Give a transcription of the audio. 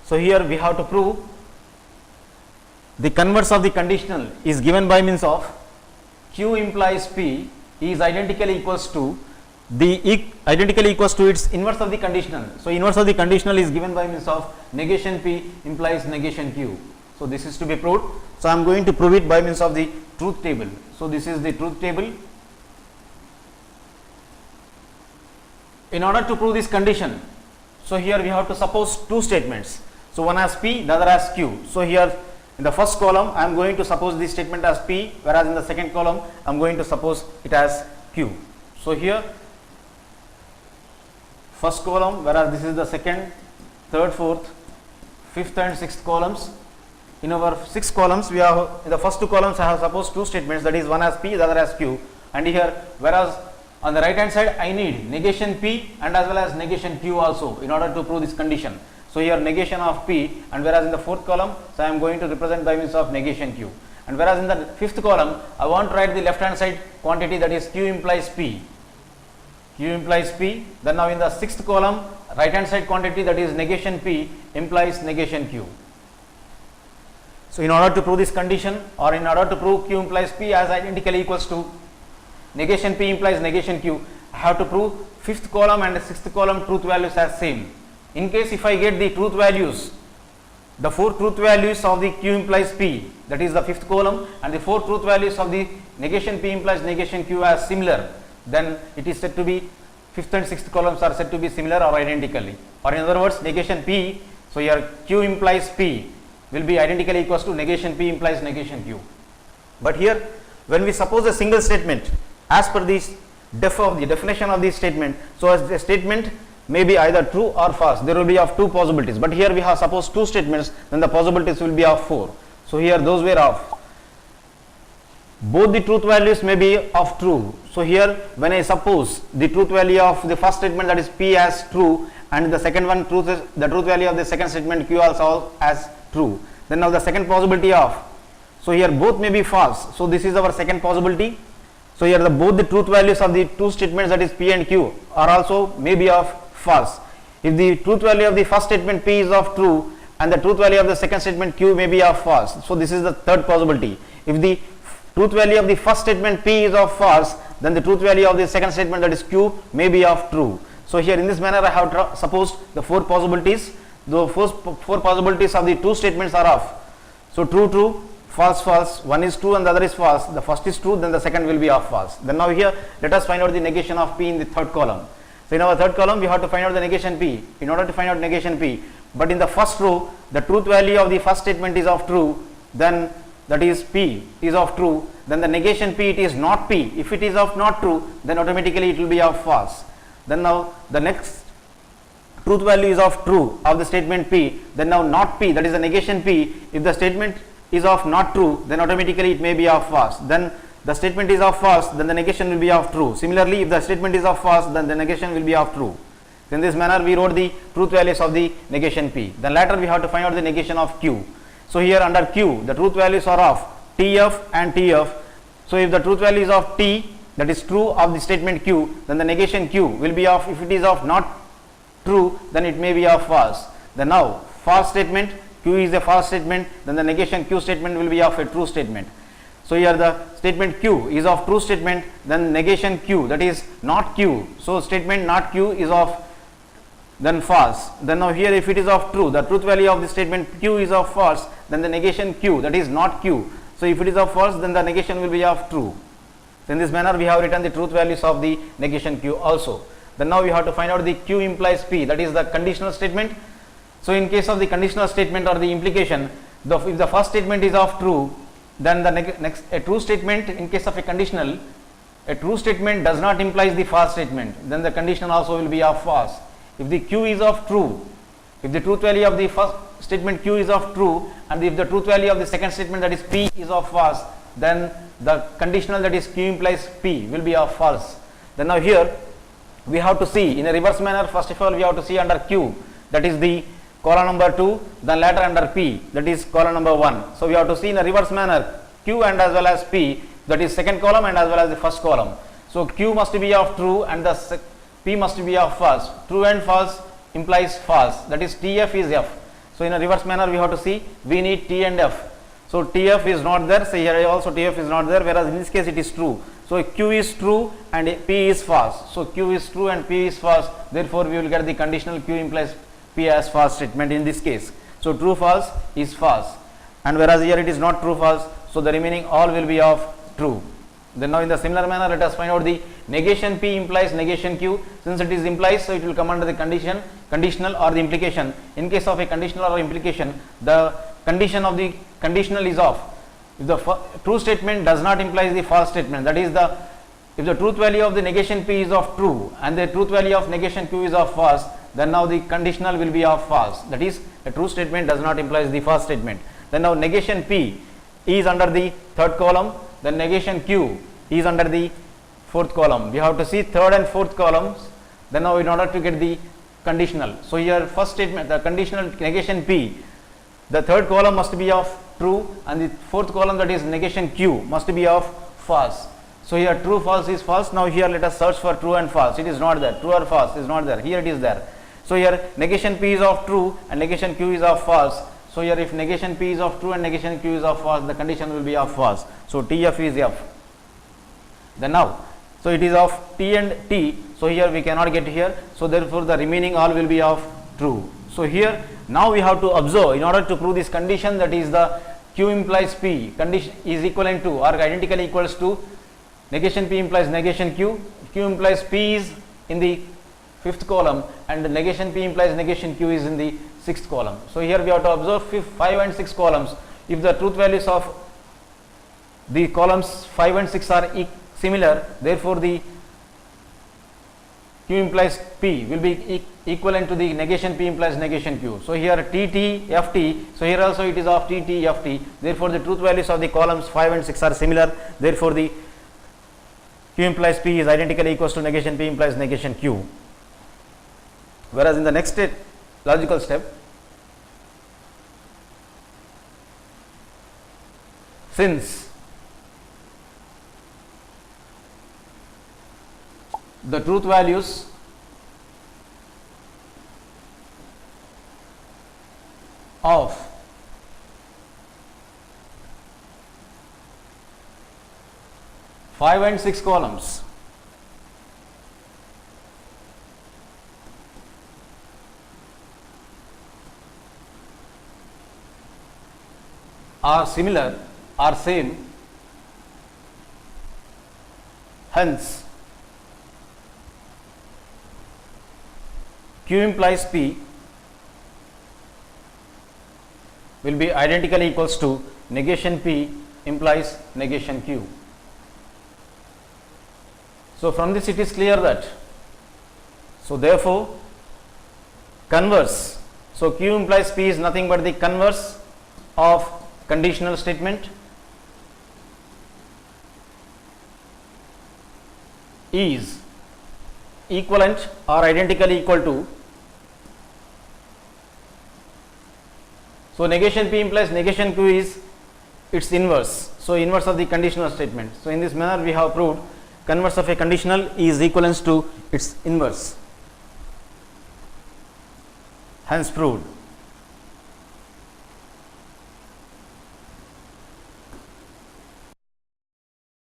So here we have to prove the converse of the conditional is given by means of Q implies P is identically equals to identically equals to its inverse of the conditional. So inverse of the conditional is given by means of negation P implies negation Q. So this is to be proved. So I am going to prove it by means of the truth table. So this is the truth table. In order to prove this condition, so here we have to suppose two statements. So one as P, the other as Q. So here in the first column I am going to suppose this statement as P, whereas in the second column I am going to suppose it as Q. So here first column, whereas this is the second, third, fourth, fifth and sixth columns. In our 6 columns, we have in the first 2 columns I have supposed two statements, that is one as P, the other as Q, and here whereas on the right hand side I need negation P and as well as negation Q also in order to prove this condition. So here negation of P, and whereas in the 4th column, so I am going to represent by means of negation Q, and whereas in the 5th column I want to write the left hand side quantity, that is Q implies P. Q implies P. Then now in the 6th column right hand side quantity, that is negation P implies negation Q. So in order to prove this condition, or in order to prove Q implies P as identically equals to negation P implies negation Q, I have to prove 5th column and 6th column truth values as same. In case if I get the truth values, the 4 truth values of the Q implies P, that is the 5th column, and the 4 truth values of the negation P implies negation Q as similar, then it is said to be 5th and 6th columns are said to be similar or identically, or in other words negation P. So here Q implies P will be identically equals to negation P implies negation Q. But here when we suppose a single statement as per this definition of this statement, so as the statement may be either true or false, there will be of 2 possibilities, but here we have supposed 2 statements, then the possibilities will be of 4. So here those were of both the truth values may be of true. So here when I suppose the truth value of the first statement, that is P, as true, and the second one the truth value of the second statement Q also as true, then now the second possibility of, so here both may be false, so this is our second possibility. So here both the truth values of the 2 statements, that is P and Q, are also may be of false. If the truth value of the first statement P is of true and the truth value of the second statement Q may be of false, so this is the third possibility. If the truth value of the first statement P is of false, then the truth value of the second statement, that is Q, may be of true. So here in this manner I have supposed the 4 possibilities. The first 4 possibilities of the 2 statements are of, so true, true, false, false, one is true and the other is false. The first is true, then the second will be of false. Then now here let us find out the negation of P in the third column. So in our third column we have to find out the negation P. In order to find out negation P, but in the first row the truth value of the first statement is of true, then that is P is of true, then the negation P, it is not P. If it is of not true, then automatically it will be of false. Then now the next truth value is of true of the statement P, then now not P, that is the negation P. If the statement is of not true, then automatically it may be of false. Then the statement is of false, then the negation will be of true. Similarly, if the statement is of false, then the negation will be of true. In this manner we wrote the truth values of the negation P. Then later we have to find out the negation of Q. So here under Q the truth values are of TF and TF. So if the truth value is of T, that is true, of the statement Q, then the negation Q will be of, if it is of not true, then it may be of false. Then now false statement, Q is a false statement, then the negation Q statement will be of a true statement. So here the statement Q is of true statement, then negation Q, that is not Q. So statement not Q is of then false. Then now here if it is of true, the truth value of the statement Q is of false, then the negation Q, that is not Q. So if it is of false, then the negation will be of true. So in this manner we have written the truth values of the negation Q also. Then now we have to find out the Q implies P, that is the conditional statement. So in case of the conditional statement or the implication, if the first statement is of true, then the next a true statement, in case of a conditional, a true statement does not imply the false statement, then the conditional also will be of false. If the Q is of true, if the truth value of the first statement Q is of true, and if the truth value of the second statement, that is P, is of false, then the conditional, that is Q implies P, will be of false. Then now here we have to see in a reverse manner. First of all we have to see under Q, that is the column number 2, then later under P, that is column number 1. So we have to see in a reverse manner Q and as well as P, that is second column and as well as the first column. So Q must be of true and P must be of false. True and false implies false, that is TF is F. So in a reverse manner we have to see, we need T and F. So TF is not there, so here also TF is not there, whereas in this case it is true. So Q is true and P is false. So Q is true and P is false, therefore we will get the conditional Q implies P as false statement in this case. So true false is false, and whereas here it is not true false, so the remaining all will be of true. Then now in the similar manner let us find out the negation P implies negation Q. Since it is implies, so it will come under the condition, conditional or the implication. In case of a conditional or implication, the condition of the conditional is off. If the true statement does not imply the false statement, that is if the truth value of the negation P is of true and the truth value of negation Q is of false, then now the conditional will be of false. That is, a true statement does not imply the false statement. Then now negation P is under the third column, then negation Q is under the fourth column. We have to see third and fourth columns, then now in order to get the conditional. So here first statement, the conditional negation P, the third column must be of true and the fourth column, that is negation Q, must be of false. So here true false is false. Now here let us search for true and false. It is not there. True or false is not there. Here it is there. So here negation P is of true and negation Q is of false. So here if negation P is of true and negation Q is of false, the condition will be of false. So TF is F. Then now, so it is of T and T. So here we cannot get here. So therefore the remaining all will be of true. So here now we have to observe, in order to prove this condition, that is the Q implies P condition is equivalent to or identically equals to negation P implies negation Q. Q implies P is in the fifth column and the negation P implies negation Q is in the sixth column. So here we have to observe 5 and 6 columns. If the truth values of the columns 5 and 6 are similar, therefore the Q implies P will be equivalent to the negation P implies negation Q. So here TT FT, so here also it is of TT FT, therefore the truth values of the columns 5 and 6 are similar, therefore the Q implies P is identically equals to negation P implies negation Q. Whereas in the next logical step, since the truth values of five and six columns are similar, are same, hence Q implies P will be identically equals to negation P implies negation Q. So from this it is clear that, so therefore converse, so Q implies P is nothing but the converse of conditional statement is equivalent or identically equal to, so negation P implies negation Q is its inverse, so inverse of the conditional statement. So in this manner we have proved converse of a conditional is equivalent to its inverse, hence proved.